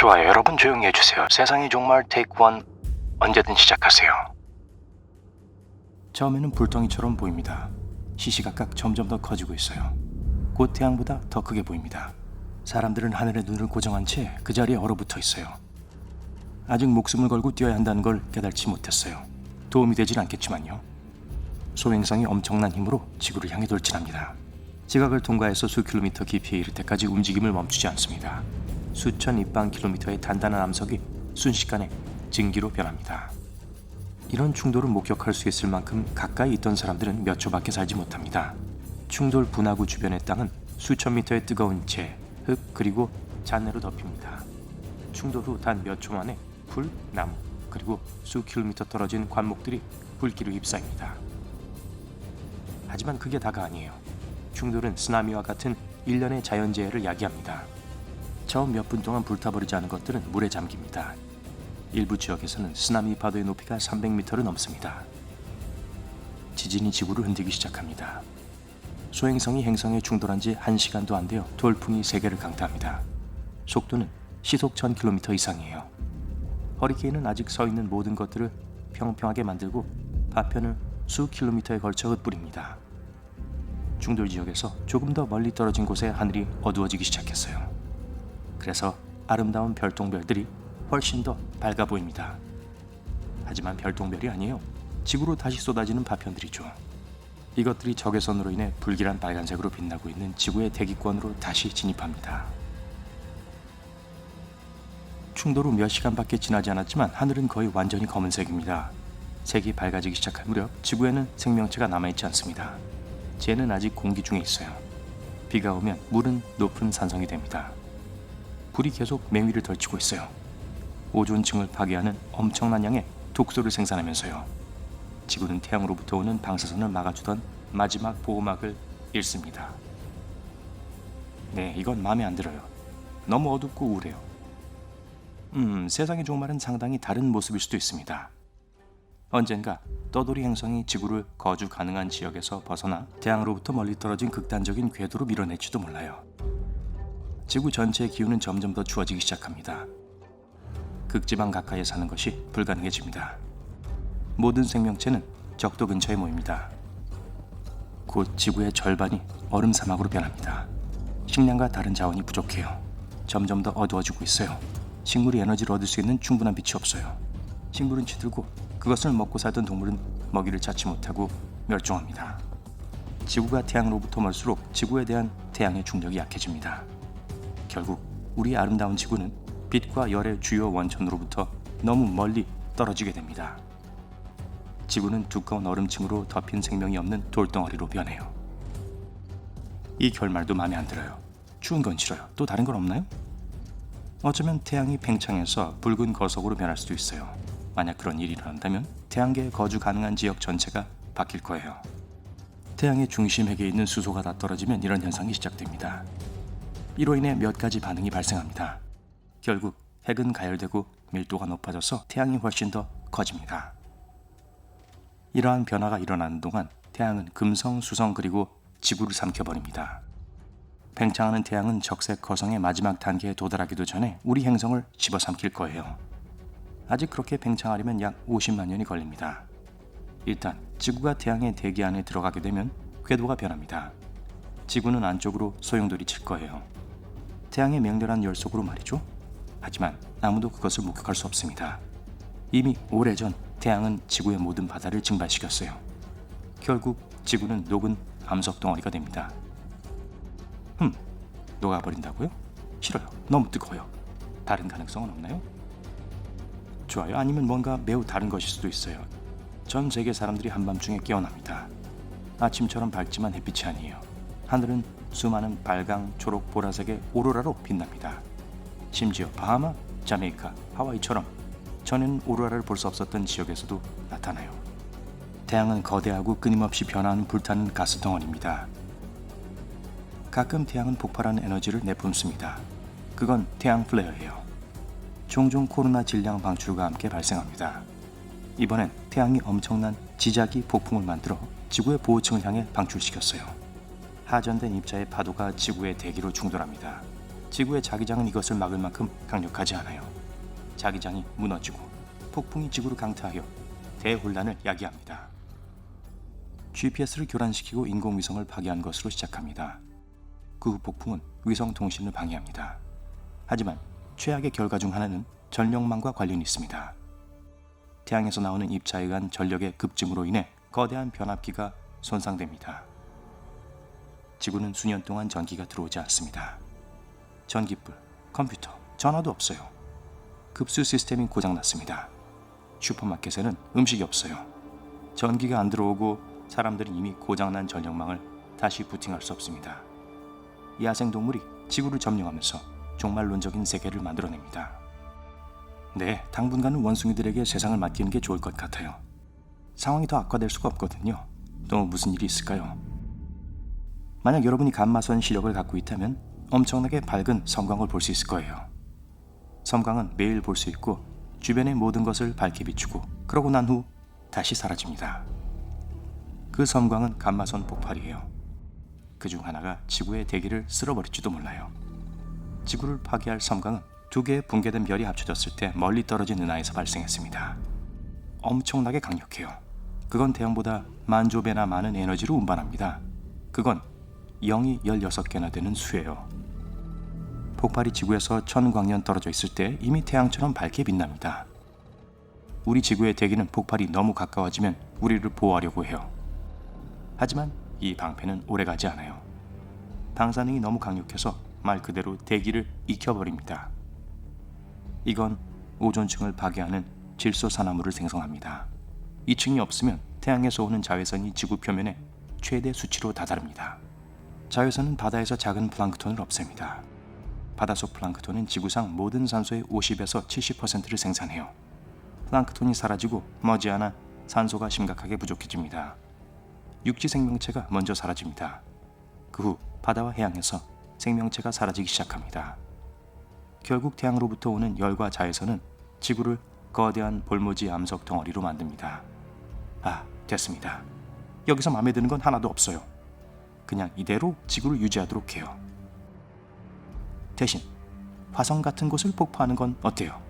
좋아요. 여러분 조용히 해주세요. 세상의 종말 테이크 원 언제든 시작하세요. 처음에는 불덩이처럼 보입니다. 시시각각 점점 더 커지고 있어요. 곧 태양보다 더 크게 보입니다. 사람들은 하늘에 눈을 고정한 채 그 자리에 얼어붙어 있어요. 아직 목숨을 걸고 뛰어야 한다는 걸 깨달지 못했어요. 도움이 되진 않겠지만요. 소행성이 엄청난 힘으로 지구를 향해 돌진합니다. 지각을 통과해서 수 킬로미터 깊이에 이를 때까지 움직임을 멈추지 않습니다. 수천 입방 킬로미터의 단단한 암석이 순식간에 증기로 변합니다. 이런 충돌을 목격할 수 있을 만큼 가까이 있던 사람들은 몇 초밖에 살지 못합니다. 충돌 분화구 주변의 땅은 수천 미터의 뜨거운 재, 흙 그리고 잔해로 덮입니다. 충돌 후 단 몇 초 만에 풀, 나무 그리고 수 킬로미터 떨어진 관목들이 불길로 휩싸입니다. 하지만 그게 다가 아니에요. 충돌은 쓰나미와 같은 일련의 자연재해를 야기합니다. 처음 몇 분 동안 불타버리지 않은 것들은 물에 잠깁니다. 일부 지역에서는 쓰나미 파도의 높이가 300m를 넘습니다. 지진이 지구를 흔들기 시작합니다. 소행성이 행성에 충돌한 지 1시간도 안 되어 돌풍이 세계를 강타합니다. 속도는 시속 1000km 이상이에요. 허리케인은 아직 서 있는 모든 것들을 평평하게 만들고 파편을 수 킬로미터에 걸쳐 흩뿌립니다. 충돌 지역에서 조금 더 멀리 떨어진 곳의 하늘이 어두워지기 시작했어요. 그래서 아름다운 별똥별들이 훨씬 더 밝아 보입니다. 하지만 별똥별이 아니에요. 지구로 다시 쏟아지는 파편들이죠. 이것들이 적외선으로 인해 불길한 빨간색으로 빛나고 있는 지구의 대기권으로 다시 진입합니다. 충돌 후 몇 시간밖에 지나지 않았지만 하늘은 거의 완전히 검은색입니다. 색이 밝아지기 시작할 무렵 지구에는 생명체가 남아있지 않습니다. 쟤는 아직 공기 중에 있어요. 비가 오면 물은 높은 산성이 됩니다. 불이 계속 맹위를 덜치고 있어요. 오존층을 파괴하는 엄청난 양의 독소를 생산하면서요. 지구는 태양으로부터 오는 방사선을 막아주던 마지막 보호막을 잃습니다. 네, 이건 마음에 안 들어요. 너무 어둡고 우울해요. 세상의 종말은 상당히 다른 모습일 수도 있습니다. 언젠가 떠돌이 행성이 지구를 거주 가능한 지역에서 벗어나 태양으로부터 멀리 떨어진 극단적인 궤도로 밀어낼지도 몰라요. 지구 전체의 기후는 점점 더 추워지기 시작합니다. 극지방 가까이에 사는 것이 불가능해집니다. 모든 생명체는 적도 근처에 모입니다. 곧 지구의 절반이 얼음 사막으로 변합니다. 식량과 다른 자원이 부족해요. 점점 더 어두워지고 있어요. 식물이 에너지를 얻을 수 있는 충분한 빛이 없어요. 식물은 시들고 그것을 먹고 살던 동물은 먹이를 찾지 못하고 멸종합니다. 지구가 태양으로부터 멀수록 지구에 대한 태양의 중력이 약해집니다. 결국 우리 아름다운 지구는 빛과 열의 주요 원천으로부터 너무 멀리 떨어지게 됩니다. 지구는 두꺼운 얼음층으로 덮인 생명이 없는 돌덩어리로 변해요. 이 결말도 마음에 안 들어요. 추운 건 싫어요. 또 다른 건 없나요? 어쩌면 태양이 팽창해서 붉은 거석으로 변할 수도 있어요. 만약 그런 일이 일어난다면 태양계에 거주 가능한 지역 전체가 바뀔 거예요. 태양의 중심핵에 있는 수소가 다 떨어지면 이런 현상이 시작됩니다. 이로 인해 몇 가지 반응이 발생합니다. 결국 핵은 가열되고 밀도가 높아져서 태양이 훨씬 더 커집니다. 이러한 변화가 일어나는 동안 태양은 금성, 수성 그리고 지구를 삼켜버립니다. 팽창하는 태양은 적색 거성의 마지막 단계에 도달하기도 전에 우리 행성을 집어삼킬 거예요. 아직 그렇게 팽창하려면 약 50만 년이 걸립니다. 일단 지구가 태양의 대기 안에 들어가게 되면 궤도가 변합니다. 지구는 안쪽으로 소용돌이 칠 거예요. 태양의 맹렬한 열 속으로 말이죠. 하지만 아무도 그것을 목격할 수 없습니다. 이미 오래전 태양은 지구의 모든 바다를 증발시켰어요. 결국 지구는 녹은 암석 덩어리가 됩니다. 녹아버린다고요? 싫어요. 너무 뜨거워요. 다른 가능성은 없나요? 좋아요. 아니면 뭔가 매우 다른 것일 수도 있어요. 전 세계 사람들이 한밤중에 깨어납니다. 아침처럼 밝지만 햇빛이 아니에요. 하늘은 수많은 빨강, 초록, 보라색의 오로라로 빛납니다. 심지어 바하마, 자메이카, 하와이처럼 전에는 오로라를 볼 수 없었던 지역에서도 나타나요. 태양은 거대하고 끊임없이 변화하는 불타는 가스 덩어리입니다. 가끔 태양은 폭발하는 에너지를 내뿜습니다. 그건 태양 플레어예요. 종종 코로나 질량 방출과 함께 발생합니다. 이번엔 태양이 엄청난 지자기 폭풍을 만들어 지구의 보호층을 향해 방출시켰어요. 하전된 입자의 파도가 지구의 대기로 충돌합니다. 지구의 자기장은 이것을 막을 만큼 강력하지 않아요. 자기장이 무너지고 폭풍이 지구를 강타하여 대혼란을 야기합니다. GPS를 교란시키고 인공위성을 파괴한 것으로 시작합니다. 그 후 폭풍은 위성 통신을 방해합니다. 하지만 최악의 결과 중 하나는 전력망과 관련이 있습니다. 태양에서 나오는 입자에 의한 전력의 급증으로 인해 거대한 변압기가 손상됩니다. 지구는 수년 동안 전기가 들어오지 않습니다. 전기불, 컴퓨터, 전화도 없어요. 급수 시스템이 고장났습니다. 슈퍼마켓에는 음식이 없어요. 전기가 안 들어오고 사람들은 이미 고장난 전력망을 다시 부팅할 수 없습니다. 야생동물이 지구를 점령하면서 종말론적인 세계를 만들어냅니다. 네, 당분간은 원숭이들에게 세상을 맡기는 게 좋을 것 같아요. 상황이 더 악화될 수가 없거든요. 또 무슨 일이 있을까요? 만약 여러분이 감마선 시력을 갖고 있다면 엄청나게 밝은 섬광을 볼 수 있을 거예요. 섬광은 매일 볼 수 있고 주변의 모든 것을 밝게 비추고 그러고 난 후 다시 사라집니다. 그 섬광은 감마선 폭발이에요. 그 중 하나가 지구의 대기를 쓸어버릴지도 몰라요. 지구를 파괴할 섬광은 두 개의 붕괴된 별이 합쳐졌을 때 멀리 떨어진 은하에서 발생했습니다. 엄청나게 강력해요. 그건 태양보다 만조 배나 많은 에너지로 운반합니다. 그건 0이 16개나 되는 수예요. 폭발이 지구에서 1000광년 떨어져 있을 때 이미 태양처럼 밝게 빛납니다. 우리 지구의 대기는 폭발이 너무 가까워지면 우리를 보호하려고 해요. 하지만 이 방패는 오래가지 않아요. 방사능이 너무 강력해서 말 그대로 대기를 익혀버립니다. 이건 오존층을 파괴하는 질소산화물을 생성합니다. 이 층이 없으면 태양에서 오는 자외선이 지구 표면에 최대 수치로 다다릅니다. 자외선은 바다에서 작은 플랑크톤을 없앱니다. 바닷속 플랑크톤은 지구상 모든 산소의 50에서 70%를 생산해요. 플랑크톤이 사라지고 머지않아 산소가 심각하게 부족해집니다. 육지 생명체가 먼저 사라집니다. 그 후 바다와 해양에서 생명체가 사라지기 시작합니다. 결국 태양으로부터 오는 열과 자외선은 지구를 거대한 볼모지 암석 덩어리로 만듭니다. 아, 됐습니다. 여기서 마음에 드는 건 하나도 없어요. 그냥 이대로 지구를 유지하도록 해요. 대신 화성 같은 곳을 폭파하는 건 어때요?